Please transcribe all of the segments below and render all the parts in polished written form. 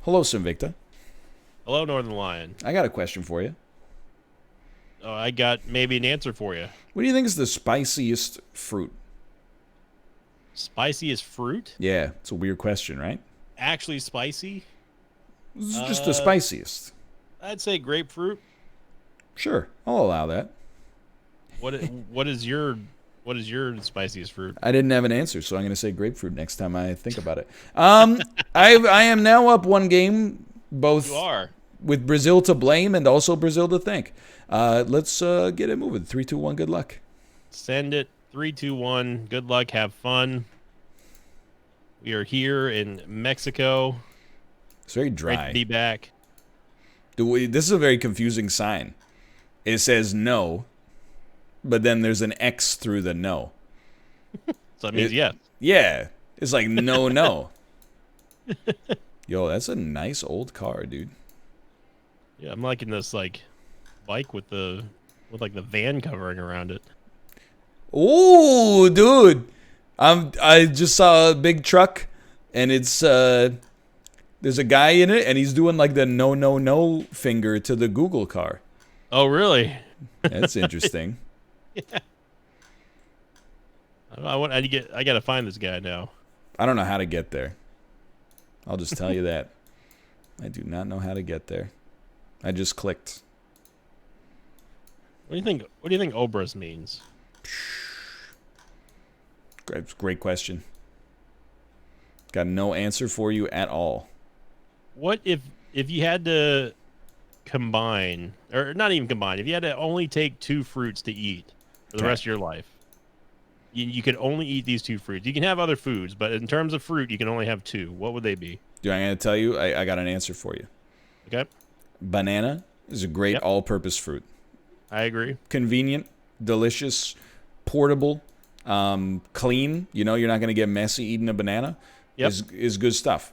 Hello, Sinvicta. Hello, Northernlion. I got a question for you. Oh, I got maybe an answer for you. What do you think is the spiciest fruit? Spiciest fruit? Yeah, it's a weird question, right? Actually spicy? This is just the Uh, spiciest. I'd say grapefruit. Sure, I'll allow that. What is your spiciest fruit? I didn't have an answer, so I'm going to say grapefruit next time I think about it. I am now up one game, You both are. with Brazil to blame and also Brazil to thank. Let's get it moving. 3, 2, 1. Good luck. Send it. 3, 2, 1. Good luck. Have fun. We are here in Mexico. It's very Great to dry. be back. This is a very confusing sign. It says no, but then there's an X through the no. So it means yes. Yeah, it's like no, no. Yo, that's a nice old car, dude. Yeah, I'm liking this bike with the van covering around it. Ooh, dude. I just saw a big truck, and it's there's a guy in it, and he's doing like the no, no, no finger to the Google car. Oh, really? That's interesting. I gotta find this guy now. I don't know how to get there. I'll just tell you that. I do not know how to get there. I just clicked. What do you think? What do you think Obras means? Great question. Got no answer for you at all. What if you had to combine, or not even combine, if you had to only take two fruits to eat for the Okay. rest of your life, you could only eat these two fruits. You can have other foods, but in terms of fruit, you can only have two. What would they be? Dude, I'm going to tell you, I got an answer for you. Okay, Banana is a great Yep. all-purpose fruit. I agree. Convenient, delicious, portable, clean. You know, you're not going to get messy eating a banana. Yep. Is good stuff.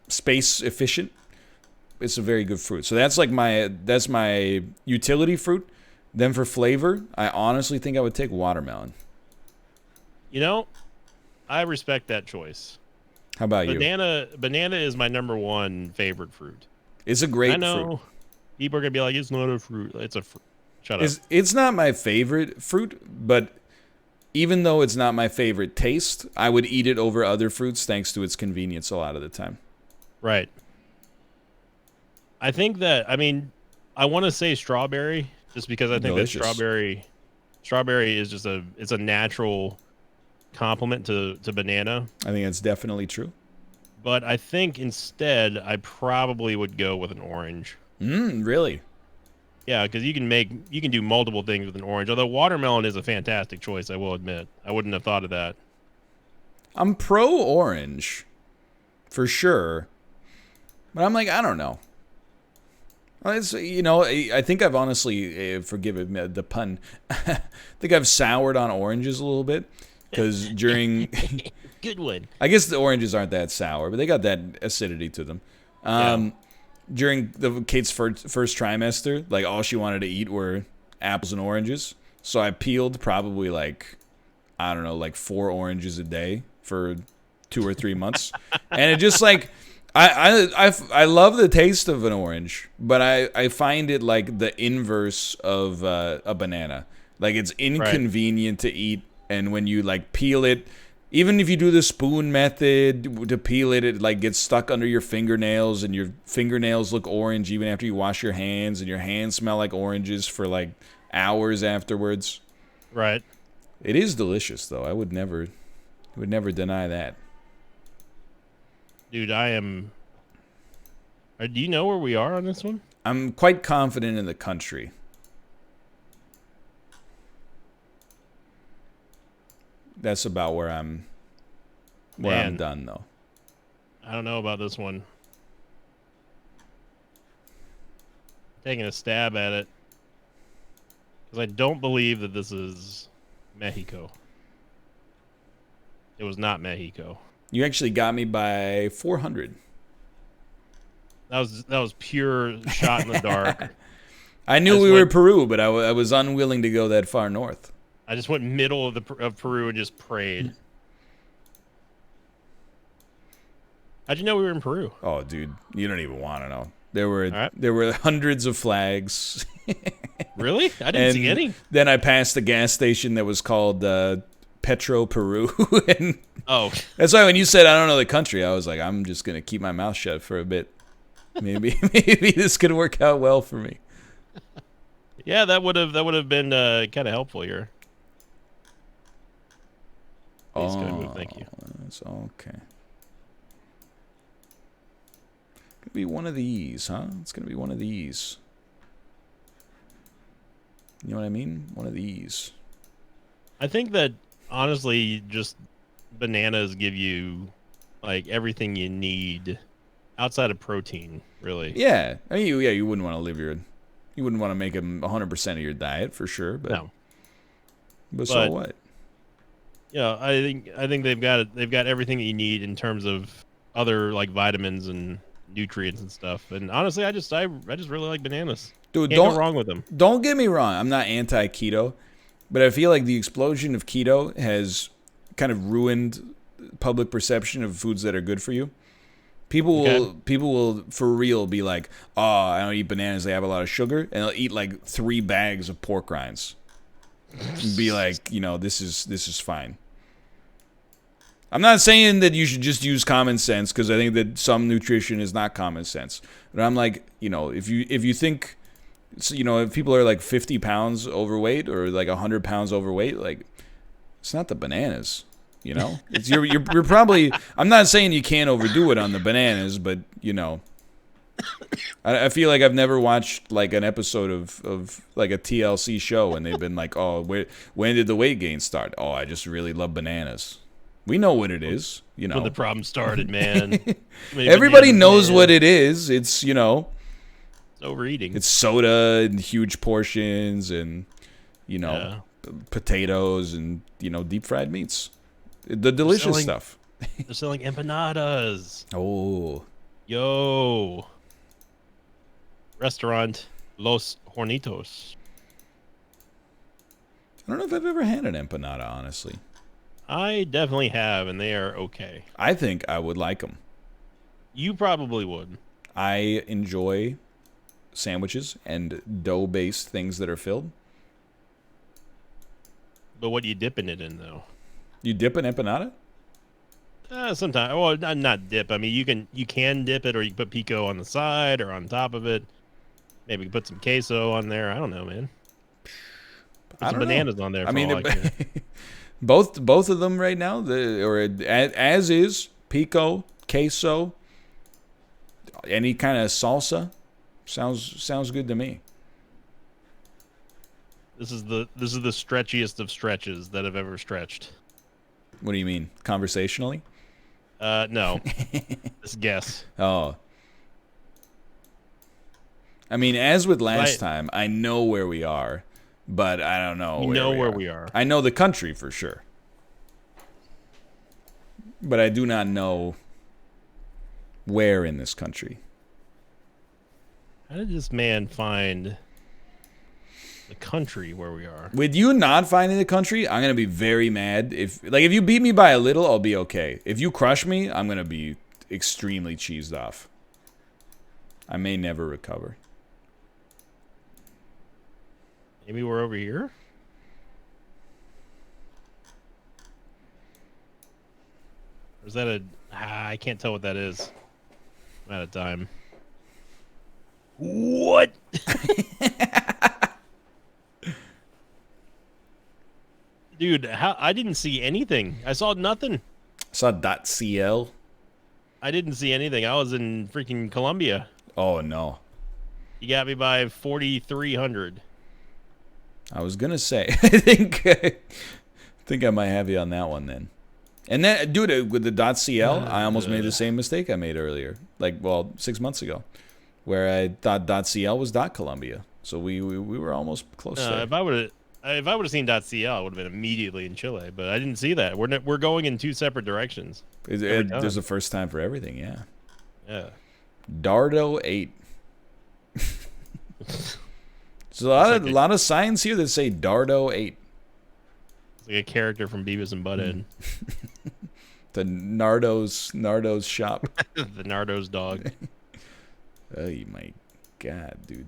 Space efficient. It's a very good fruit. So that's my utility fruit. Then for flavor, I honestly think I would take watermelon. You know, I respect that choice. How about you? Banana is my number one favorite fruit. It's a great I know fruit. people are gonna be like, it's not a fruit. It's a fruit. Shut up. It's not my favorite fruit, but even though it's not my favorite taste, I would eat it over other fruits thanks to its convenience a lot of the time. Right. I think that I want to say strawberry just because I think Delicious. that strawberry is just it's a natural complement to banana. I think that's definitely true. But I think instead I probably would go with an orange. Really? Yeah, because you can do multiple things with an orange. Although watermelon is a fantastic choice, I will admit. I wouldn't have thought of that. I'm pro orange, for sure. But I'm like, I don't know. It's, I think I've honestly, forgive me the pun, I think I've soured on oranges a little bit. Because during, Good one. I guess the oranges aren't that sour, but they got that acidity to them. Yeah. During Kate's first trimester, like all she wanted to eat were apples and oranges. So I peeled probably I don't know, 4 oranges a day for 2 or 3 months, and it just I love the taste of an orange, but I find it like the inverse of a banana. Like it's inconvenient to eat, and when you peel it, even if you do the spoon method to peel it, it gets stuck under your fingernails, and your fingernails look orange even after you wash your hands, and your hands smell like oranges for hours afterwards. Right. It is delicious, though. I would never deny that. Dude, I am. Do you know where we are on this one? I'm quite confident in the country. That's about where I'm Man. done, though. I don't know about this one. Taking a stab at it. Because I don't believe that this is Mexico. It was not Mexico. You actually got me by 400. That was pure shot in the dark. I knew we were Peru, but I was unwilling to go that far north. I just went middle of Peru and just prayed. How'd you know we were in Peru? Oh, dude, you don't even want to know. Right. There were hundreds of flags. Really? I didn't see any. Then I passed a gas station that was called Petro Peru, and Oh, that's why when you said I don't know the country, I was like, I'm just gonna keep my mouth shut for a bit. Maybe this could work out well for me. yeah, that would have been kind of helpful here. Please go move, thank you. That's okay. Gonna be one of these, huh? It's gonna be one of these. You know what I mean? One of these. I think that honestly, just bananas give you like everything you need outside of protein, really. Yeah, I mean, you wouldn't want to you wouldn't want to make them 100% of your diet for sure, but No. But so what? Yeah, I think they've got everything that you need in terms of other like vitamins and nutrients and stuff. And honestly, I just really like bananas. Dude, Can't go wrong with them. Don't get me wrong. I'm not anti-keto, but I feel like the explosion of keto has kind of ruined public perception of foods that are good for you. People will for real be like, "Oh, I don't eat bananas. They have a lot of sugar," and they'll eat like 3 bags of pork rinds. And be like, this is fine. I'm not saying that you should just use common sense because I think that some nutrition is not common sense. But I'm like, if you think, if people are like 50 pounds overweight or like 100 pounds overweight, like it's not the bananas. It's you're probably. I'm not saying you can't overdo it on the bananas, but I feel like I've never watched like an episode of like a TLC show and they've been like, oh, when did the weight gain start? Oh, I just really love bananas. We know what it is, When the problem started, man. Everybody knows what it is. It's It's overeating. It's soda in huge portions and potatoes and deep fried meats. The delicious stuff. They're selling empanadas. Oh. Yo. Restaurant Los Hornitos. I don't know if I've ever had an empanada, honestly. I definitely have, and they are okay. I think I would like them. You probably would. I enjoy sandwiches and dough-based things that are filled. But what are you dipping it in, though? You dip an empanada? Sometimes. Well, not dip. I mean, you can dip it, or you can put pico on the side or on top of it. Maybe put some queso on there. I don't know, man. Put some bananas on there. I mean, both of them right now, as is pico, queso, any kind of salsa, sounds good to me. This is the stretchiest of stretches that I've ever stretched. What do you mean, conversationally? No. This guess. Oh. I mean, as with last time, I know where we are, but I don't know where we are. I know the country for sure. But I do not know where in this country. How did this man find the country where we are? With you not finding the country, I'm going to be very mad. If you beat me by a little, I'll be okay. If you crush me, I'm going to be extremely cheesed off. I may never recover. Maybe we're over here? Or is that I can't tell what that is. I'm out of time. What? Dude, I didn't see anything. I saw nothing. I saw .cl. I didn't see anything. I was in freaking Colombia. Oh, no. You got me by 4,300. I was going to say, I think I might have you on that one then. And then, dude, with the .cl, I almost made the same mistake I made earlier. 6 months ago. Where I thought .cl was .colombia. So we were almost close there. If I would have seen .cl, I would have been immediately in Chile, but I didn't see that. We're going in 2 separate directions. There's a first time for everything, yeah. Yeah. Dardo 8. There's a lot of signs here that say Dardo 8. It's like a character from Beavis and Butthead. The Nardo's shop. The Nardo's dog. Oh my god, dude.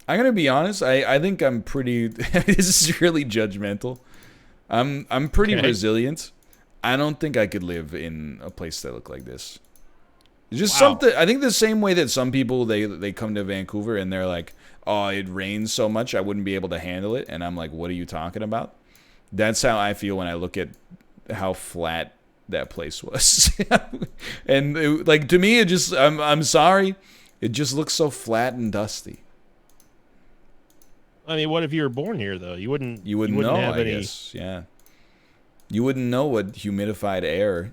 I'm gonna be honest. I think I'm pretty. This is really judgmental. I'm pretty resilient. I don't think I could live in a place that looked like this. It's just something. I think the same way that some people they come to Vancouver and they're like, "Oh, it rains so much, I wouldn't be able to handle it." And I'm like, "What are you talking about?" That's how I feel when I look at how flat that place was. And like to me, it just I'm sorry, it just looks so flat and dusty. I mean, what if you were born here though? You wouldn't know, have I guess. Yeah. You wouldn't know what humidified air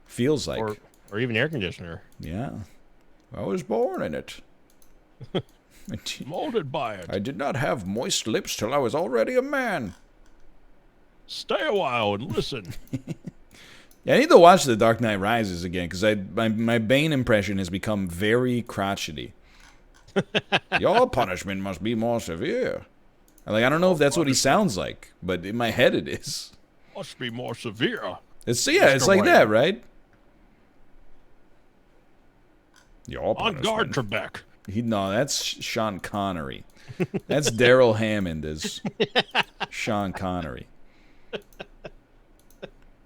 feels like. Or even air conditioner. Yeah. I was born in it. Molded by it. I did not have moist lips till I was already a man. Stay a while and listen. Yeah, I need to watch The Dark Knight Rises again, because my Bane impression has become very crotchety. Your punishment must be more severe. Like, I don't know if that's what he sounds like, but in my head it is. Must be more severe. It's like that, right? Your On guard, Trebek. No, that's Sean Connery. That's Daryl Hammond as Sean Connery.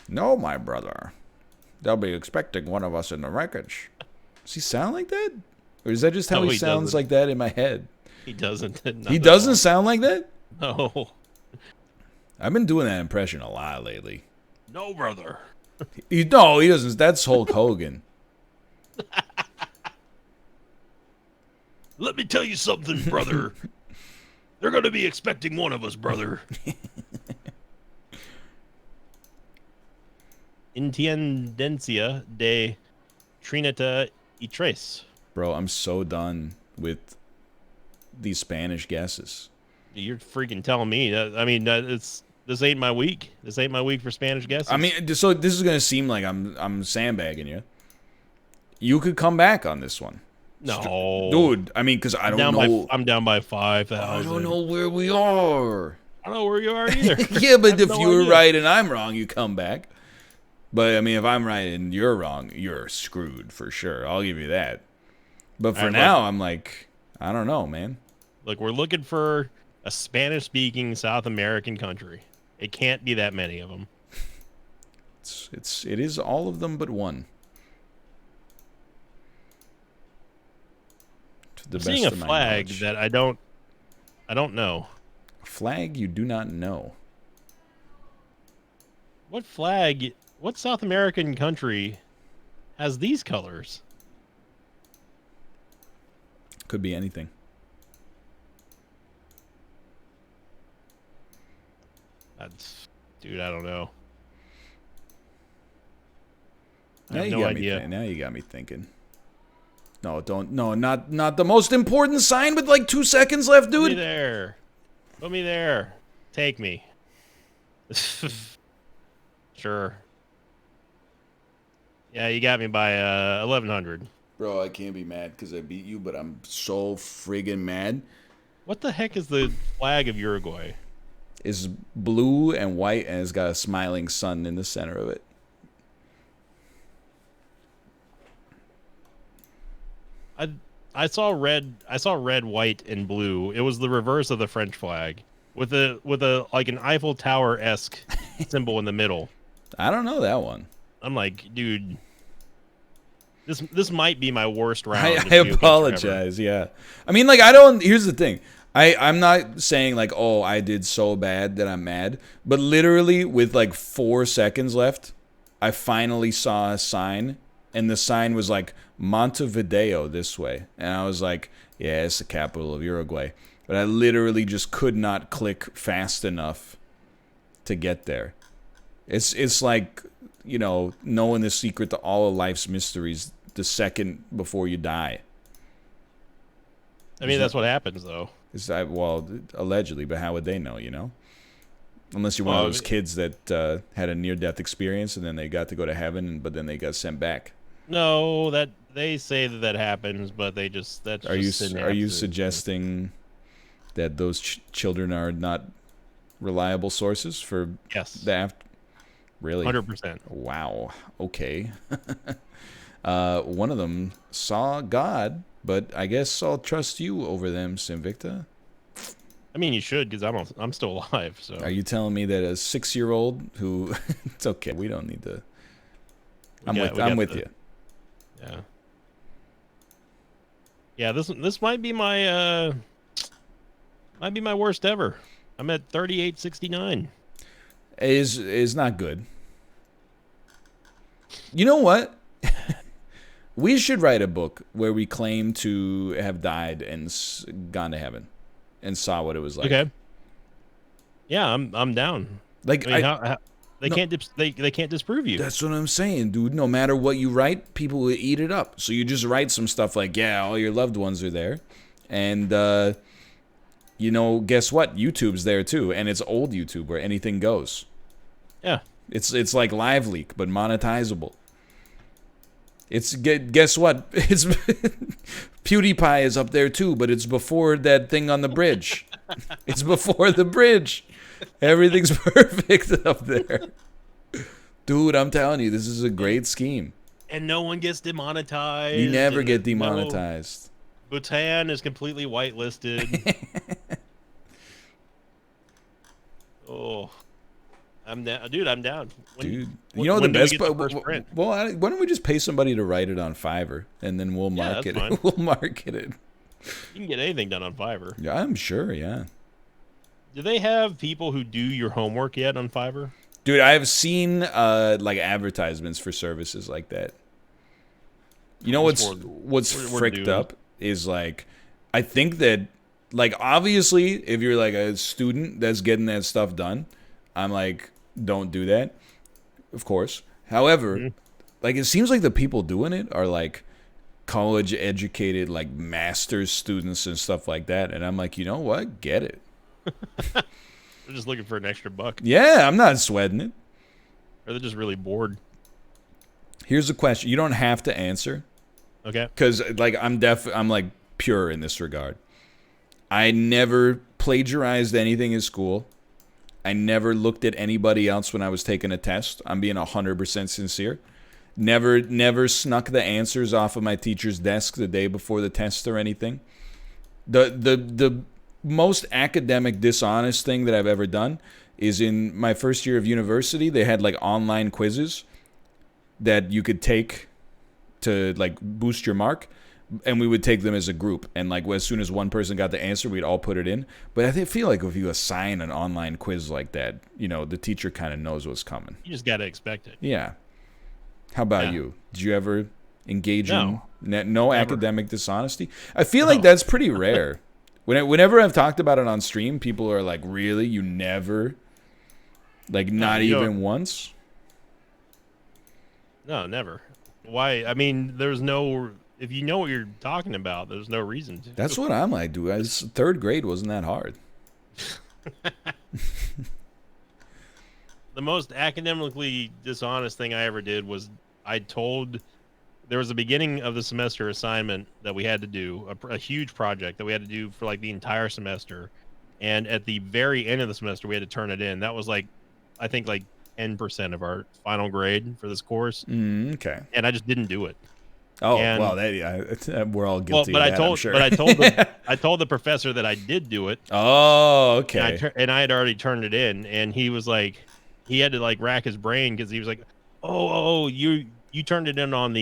No, my brother. They'll be expecting one of us in the wreckage. Does he sound like that? Or is that just how he sounds like that in my head? He doesn't. He doesn't sound like that? No. I've been doing that impression a lot lately. No, brother. No, he doesn't. That's Hulk Hogan. Let me tell you something, brother. They're going to be expecting one of us, brother. Intendencia de Trinita y Tres. Bro, I'm so done with these Spanish guesses. You're freaking telling me. I mean, this ain't my week. This ain't my week for Spanish guesses. I mean, so this is gonna seem like I'm sandbagging you. You could come back on this one. No, dude. I mean, because I don't know. I'm down by 5,000. I don't know where we are. I don't know where you are either. Yeah, but if you were right and I'm wrong, you come back. But I mean, if I'm right and you're wrong, you're screwed for sure. I'll give you that. But for now, I'm like, I don't know, man. Look, we're looking for a Spanish-speaking South American country. It can't be that many of them. It is all of them but one. I'm seeing a flag that I don't know. A flag you do not know. What flag? What South American country has these colors? Could be anything. Dude, I don't know. Now you got me thinking. No, don't. No, not the most important sign with like 2 seconds left, dude. Put me there. Put me there. Take me. Sure. Yeah, you got me by 1,100. Bro, I can't be mad because I beat you, but I'm so friggin' mad. What the heck is the flag of Uruguay? It's blue and white, and it's got a smiling sun in the center of it. I saw red, white, and blue. It was the reverse of the French flag, with a like an Eiffel Tower-esque symbol in the middle. I don't know that one. I'm like, dude, this might be my worst round. I apologize. Yeah, I mean, like, I don't. Here's the thing. I'm not saying like, oh, I did so bad that I'm mad, but literally with like 4 seconds left, I finally saw a sign, and the sign was like Montevideo this way, and I was like, yeah, it's the capital of Uruguay, but I literally just could not click fast enough to get there. It's like, you know, knowing the secret to all of life's mysteries the second before you die. I mean, that's what happens, though. Well, allegedly, but how would they know, you know? Unless you're one of those kids that had a near-death experience and then they got to go to heaven, but then they got sent back. No, that they say that happens, but they just Are you suggesting that those children are not reliable sources for yes the Really? 100%. Wow. Okay. One of them saw God, but I guess I'll trust you over them, Sinvicta. I mean, you should, because I'm still alive. So Are you telling me that a 6-year-old who... It's okay. We don't need to... I'm with you. Yeah. Yeah, this might be my worst ever. I'm at 3869. Is not good. You know what? We should write a book where we claim to have died and gone to heaven and saw what it was like. Okay. Yeah, I'm down. Like, I mean, how they can't disprove you. That's what I'm saying, dude. No matter what you write, people will eat it up. So you just write some stuff like, yeah, all your loved ones are there. And, guess what? YouTube's there too. And it's old YouTube where anything goes. Yeah. It's like Live Leak, but monetizable. Guess what? It's PewDiePie is up there too, but it's before that thing on the bridge. It's before the bridge. Everything's perfect up there. Dude, I'm telling you, this is a great scheme. And no one gets demonetized. You never get demonetized. No, Bhutan is completely whitelisted. Oh. I'm down. Dude, I'm down. The best part? Well, why don't we just pay somebody to write it on Fiverr, and then we'll market it. We'll market it. You can get anything done on Fiverr. Yeah, I'm sure, yeah. Do they have people who do your homework yet on Fiverr? Dude, I have seen like advertisements for services like that. You know what's fricked up is like, I think that like obviously if you're like a student that's getting that stuff done, I'm like, don't do that, of course. However, like it seems like the people doing it are like college educated, like master's students and stuff like that. And I'm like, you know what? Get it. They're just looking for an extra buck. Yeah, I'm not sweating it. Or they're just really bored. Here's a question. You don't have to answer. Okay. Because like I'm like pure in this regard. I never plagiarized anything in school. I never looked at anybody else when I was taking a test. I'm being 100% sincere. Never snuck the answers off of my teacher's desk the day before the test or anything. The most academic dishonest thing that I've ever done is in my first year of university. They had like online quizzes that you could take to like boost your mark. And we would take them as a group. And like as soon as one person got the answer, we'd all put it in. But I feel like if you assign an online quiz like that, the teacher kind of knows what's coming. You just got to expect it. Yeah. How about you? Did you ever engage in no academic dishonesty? I feel like that's pretty rare. Whenever I've talked about it on stream, people are like, really? You never? Like not even once? No, never. Why? I mean, there's no... If you know what you're talking about, there's no reason to. That's what I'm like, dude. Third grade wasn't that hard. The most academically dishonest thing I ever did was there was a beginning of the semester assignment that we had to do, a huge project that we had to do for like the entire semester. And at the very end of the semester, we had to turn it in. That was like, I think like 10% of our final grade for this course. Okay. And I just didn't do it. Oh, well, we're all guilty. Well, I told the professor that I did do it. Oh, okay. And I had already turned it in, and he was like, he had to like rack his brain because he was like, oh, you turned it in on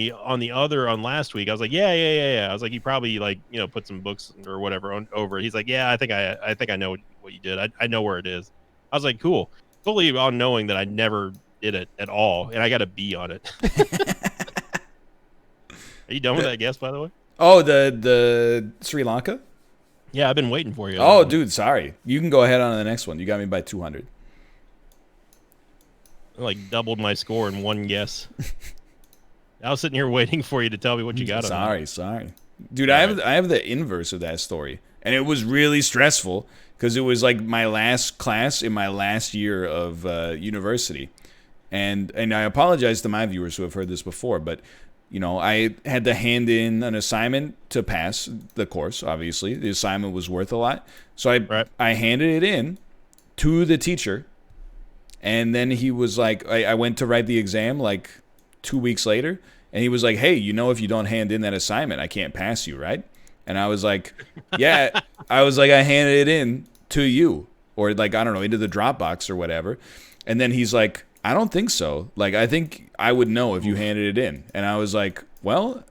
last week. I was like, yeah. I was like, you probably like put some books or whatever over it. He's like, yeah, I think I know what you did. I know where it is. I was like, cool, fully on knowing that I never did it at all, and I got a B on it. Are you done with that guess, by the way? Oh, the Sri Lanka? Yeah, I've been waiting for you. Oh, dude, sorry. You can go ahead on the next one. You got me by 200. I like doubled my score in one guess. I was sitting here waiting for you to tell me what you got. Sorry. Dude, I have the inverse of that story. And it was really stressful because it was like my last class in my last year of university. And I apologize to my viewers who have heard this before, but I had to hand in an assignment to pass the course, obviously. The assignment was worth a lot. So I handed it in to the teacher, And then he was like, I went to write the exam like 2 weeks later, and he was like, hey, if you don't hand in that assignment, I can't pass you, right? And I was like, yeah. I was like, I handed it in to you, or like, I don't know, into the Dropbox or whatever. And then he's like, I don't think so. Like, I think I would know if you handed it in. And I was like, well,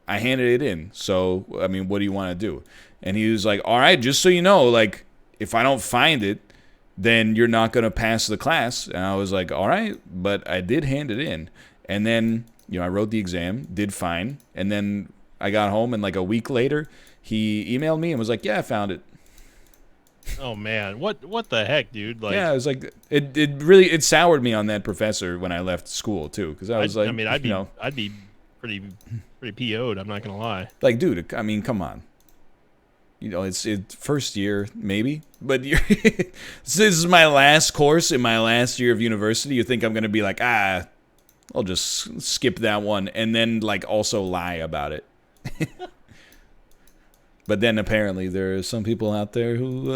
I handed it in. So, I mean, what do you want to do? And he was like, all right, just so you know, like, if I don't find it, then you're not going to pass the class. And I was like, all right, but I did hand it in. And then, I wrote the exam, did fine. And then I got home, and like a week later, he emailed me and was like, yeah, I found it. Oh man, what the heck, dude? Like, yeah, it was like it really soured me on that professor when I left school too, because I was like, I'd be pretty PO'd. I'm not gonna lie. Like, dude, I mean, come on. It's first year maybe, but this is my last course in my last year of university. You think I'm gonna be like, I'll just skip that one, and then like also lie about it. But then apparently there are some people out there who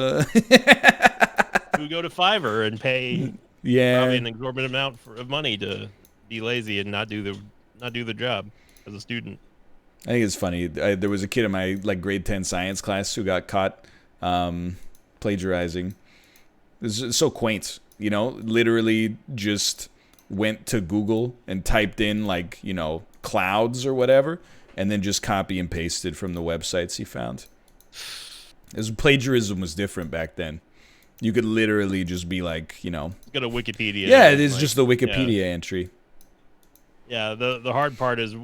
who go to Fiverr and pay probably an exorbitant amount of money to be lazy and not do the job as a student. I think it's funny. There was a kid in my like grade 10 science class who got caught plagiarizing. This is so quaint, literally just went to Google and typed in like, clouds or whatever, and then just copy and pasted from the websites he found. Plagiarism was different back then. You could literally just be like, Go to Wikipedia. Yeah, it is like, just the Wikipedia entry. Yeah, the hard part is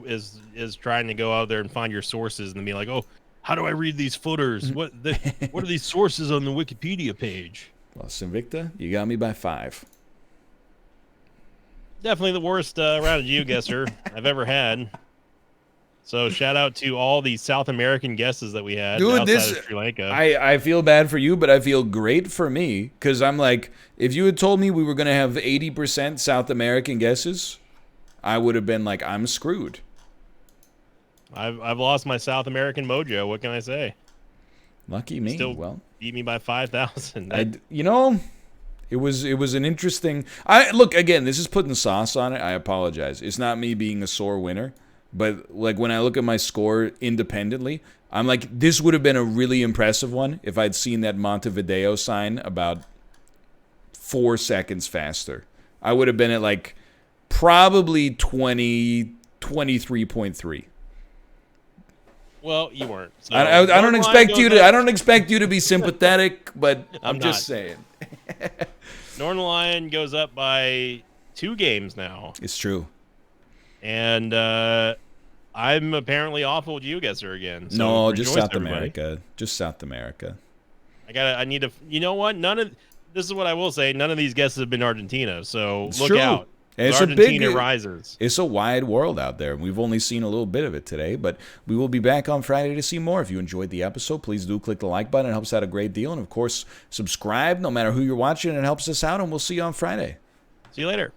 trying to go out there and find your sources and be like, oh, how do I read these footers? What are these sources on the Wikipedia page? Well, Sinvicta, you got me by 5. Definitely the worst round of Geoguessr I've ever had. So shout out to all the South American guesses that we had. Dude, outside of Sri Lanka. I feel bad for you, but I feel great for me, because I'm like, if you had told me we were going to have 80% South American guesses, I would have been like, I'm screwed. I've lost my South American mojo. What can I say? Lucky me. Still beat me by 5,000. It was an interesting. Look, again, this is putting sauce on it. I apologize. It's not me being a sore winner. But like when I look at my score independently, I'm like, this would have been a really impressive one if I'd seen that Montevideo sign about 4 seconds faster. I would have been at like probably 23.3. Well, you weren't. So I don't expect you to. I don't expect you to be sympathetic, but I'm just saying. Northernlion goes up by 2 games now. It's true. And I'm apparently awful with Geoguessr again. So no, just South everybody. America. Just South America. I need to. You know what? This is what I will say. None of these guesses have been Argentina. So it's look true. out. It's Argentina rises. It's a wide world out there. We've only seen a little bit of it today, but we will be back on Friday to see more. If you enjoyed the episode, please do click the like button. It helps out a great deal. And, of course, subscribe no matter who you're watching. It helps us out, and we'll see you on Friday. See you later.